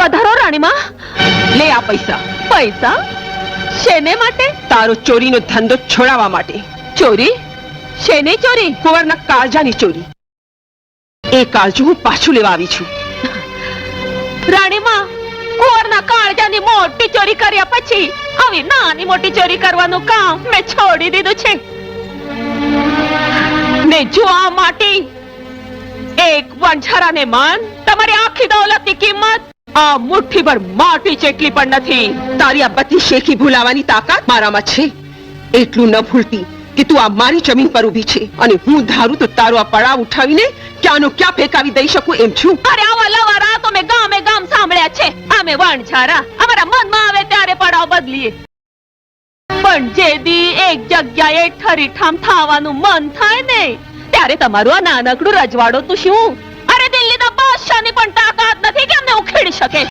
વધારો રાણીમાં. લે આ પૈસા. પૈસા શેને માટે? તારો ચોરીનો ધંધો છોડાવવા માટે. ચોરી? શેની ચોરી? કુંવરના કાળજાની ચોરી. એ કાળજું હું પાછું લેવા આવી છું. રાણીમાં, કુંવરના કાળજાની મોટી ચોરી કર્યા પછી આવી નાની મોટી ચોરી કરવાનું કામ મેં છોડી દીધું છે. ને જો આ માટી, એક વણઝારાને માન, તમારી આખી દોલતની કિંમત આ મુઠ્ઠીભર માટી જેટલી પણ નથી. તારી આ બધી શેખી ભૂલાવાની તાકાત મારામાં છે. એટલું ન ભૂલતી કે તું આ મારી જમીન પર ઊભી છે અને હું ધારું તો તારો આ પડાવ ઉઠાવીને ક્યાંનો ક્યાં ફેંકાવી દઈ શકું એમ છું. અરે આવા લવારા તો મેં ગામે ગામ સાંભળ્યા છે. અમે વણઝારા અમારા મનમાં આવે ત્યારે પડાવ બદલીએ, પણ જે દી એક જગ્યાએ ઠરીઠામ થવાનું મન થાય ને ત્યારે તમારું આ નાનકડું રજવાડું તો શું, અરે દિલ્હીના બાદશાહની પણ તાકાત નથી કે અમને ઉખેડી શકે.